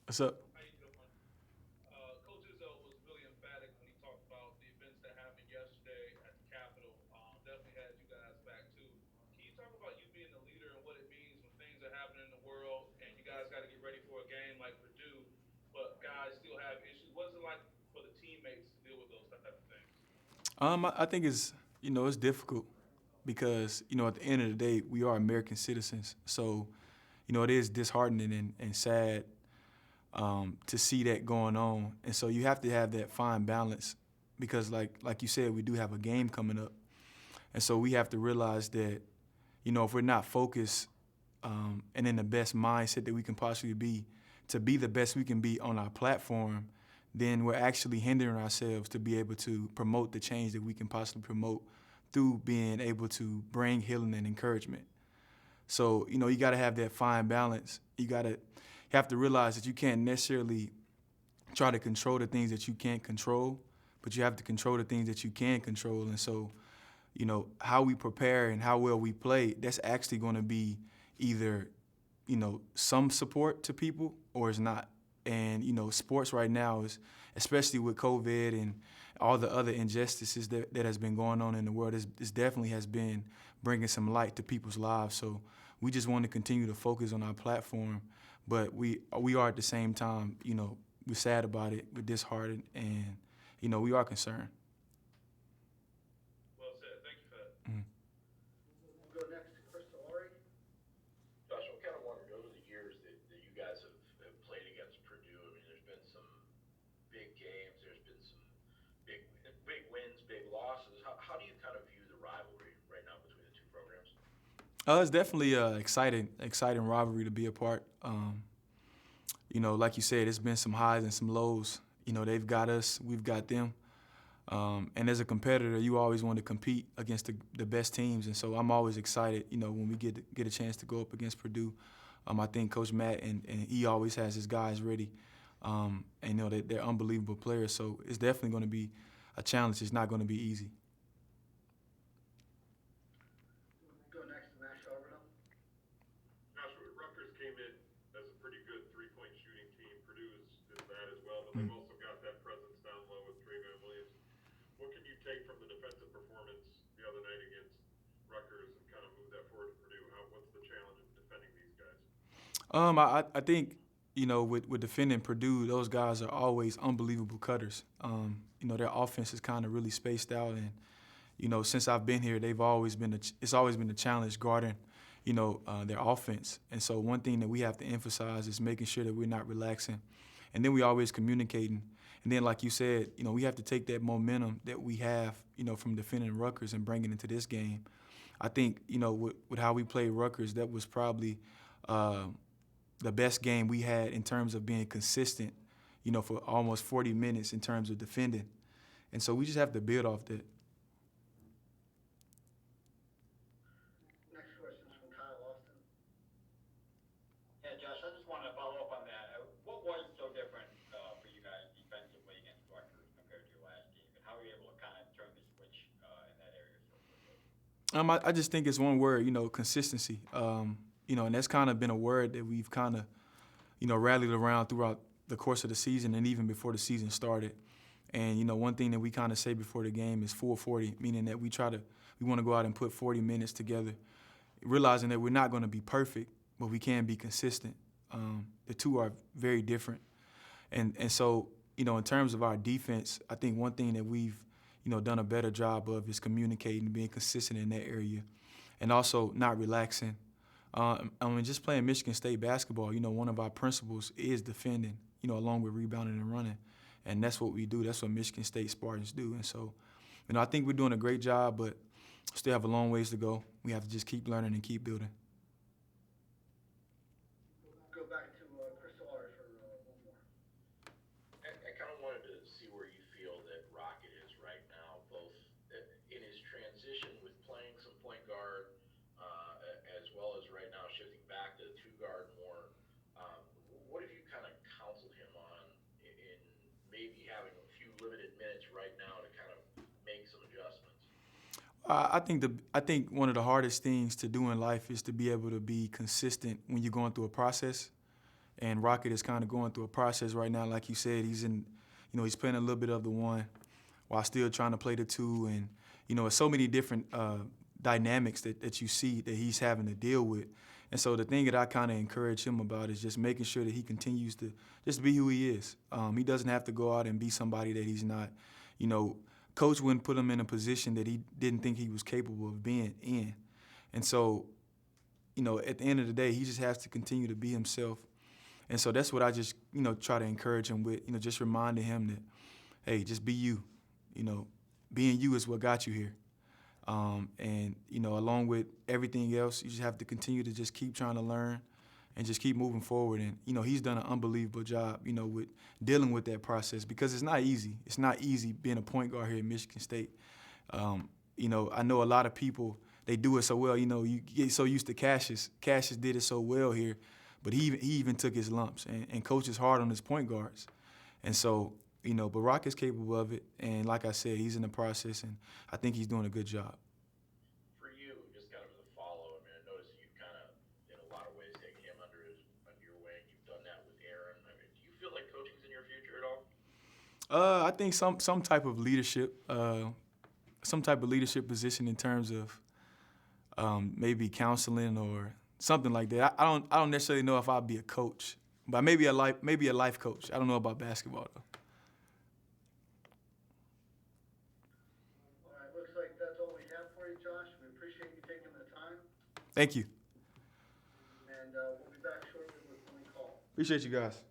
What's up? How you doing? Coach Izzo was really emphatic when he talked about the events that happened yesterday at the Capitol. Definitely had you guys back too. Can you talk about you being the leader and what it means when things are happening in the world and you guys got to get ready for a game like Purdue, but guys still have issues? What is it like for the teammates to deal with those type of things? I think it's difficult because at the end of the day we are American citizens, so it is disheartening and sad to see that going on, and so you have to have that fine balance because like you said, we do have a game coming up, and so we have to realize that if we're not focused and in the best mindset that we can possibly be to be the best we can be on our platform, then we're actually hindering ourselves to be able to promote the change that we can possibly promote through being able to bring healing and encouragement. So, you got to have that fine balance. You have to realize that you can't necessarily try to control the things that you can't control, but you have to control the things that you can control. And so, how we prepare and how well we play, that's actually going to be either, some support to people or it's not. And, sports right now is, especially with COVID and all the other injustices that has been going on in the world, this definitely has been bringing some light to people's lives. So we just want to continue to focus on our platform, but we are at the same time, we're sad about it, we're disheartened, and, we are concerned. Well said. Thank you for that. Mhm. We'll go next to Crystal Lori. Josh, I'm kind of wondering over the years that you guys have played against Purdue. I mean, there's been some big games, there's been some big wins, big losses. How do you kind of view the rivalry right now between the two programs? It's definitely a exciting rivalry to be a part. Like you said, it's been some highs and some lows. They've got us, we've got them. And as a competitor, you always want to compete against the best teams, and so I'm always excited. When we get a chance to go up against Purdue. I think Coach Matt and he always has his guys ready, and they're unbelievable players. So it's definitely going to be a challenge. It's not going to be easy. We'll go next to Matt Charbonneau. Joshua, Rutgers came in as a pretty good three-point shooting team. Purdue is that as well, but Mm. they've also got that presence down low with Travion Williams. What can you take from the defensive performance the other night against Rutgers and kind of move that forward to Purdue? What's the challenge of defending these guys? I think with defending Purdue, those guys are always unbelievable cutters. Their offense is kind of really spaced out, and since I've been here, it's always been a challenge guarding their offense. And so one thing that we have to emphasize is making sure that we're not relaxing, and then we always communicating. And then, like you said, we have to take that momentum that we have, from defending Rutgers and bring it into this game. I think, with how we played Rutgers, that was probably uh, the best game we had in terms of being consistent, for almost 40 minutes in terms of defending. And so we just have to build off that. Next question is from Kyle Austin. Yeah, Josh, I just wanted to follow up on that. What was so different for you guys defensively against Rutgers compared to your last game, and how were you able to kind of turn the switch in that area so quickly? I just think it's one word, consistency. And that's kind of been a word that we've kind of, rallied around throughout the course of the season and even before the season started. And, one thing that we kind of say before the game is 440, meaning that we want to go out and put 40 minutes together, realizing that we're not going to be perfect, but we can be consistent. The two are very different. And so, in terms of our defense, I think one thing that we've, done a better job of is communicating, being consistent in that area, and also not relaxing. Just playing Michigan State basketball, one of our principles is defending, along with rebounding and running. And that's what we do. That's what Michigan State Spartans do. And so, I think we're doing a great job, but still have a long ways to go. We have to just keep learning and keep building. We'll go back to Crystal Lori for one more. I kind of wanted to see where you feel that Rocket is right now, both in his transition with playing some point guard, as well as right now shifting back to two guard more. Um, what have you kind of counseled him on in maybe having a few limited minutes right now to kind of make some adjustments? I think one of the hardest things to do in life is to be able to be consistent when you're going through a process. And Rocket is kind of going through a process right now. Like you said, he's he's playing a little bit of the one while still trying to play the two. And, it's so many different dynamics that you see that he's having to deal with. And so the thing that I kind of encourage him about is just making sure that he continues to just be who he is. He doesn't have to go out and be somebody that he's not. Coach wouldn't put him in a position that he didn't think he was capable of being in. And so, at the end of the day, he just has to continue to be himself. And so that's what I just, try to encourage him with, just reminding him that, hey, just be you. Being you is what got you here. And, along with everything else, you just have to continue to just keep trying to learn and just keep moving forward. And, he's done an unbelievable job, with dealing with that process because it's not easy. It's not easy being a point guard here at Michigan State. I know a lot of people, they do it so well. You get so used to Cassius. Cassius did it so well here, but he even took his lumps. And Coach is hard on his point guards. And so, but Rock is capable of it. And like I said, he's in the process, and I think he's doing a good job. For you, just kind of as a follow, I noticed you've kind of, in a lot of ways, taken him under your wing. You've done that with Aaron. Do you feel like coaching's in your future at all? I think some type of leadership, position in terms of maybe counseling or something like that. I don't necessarily know if I'd be a coach, but maybe a life coach. I don't know about basketball though. All right, looks like that's all we have for you, Josh. We appreciate you taking the time, Thank you. and we'll be back shortly with one call. Appreciate you guys.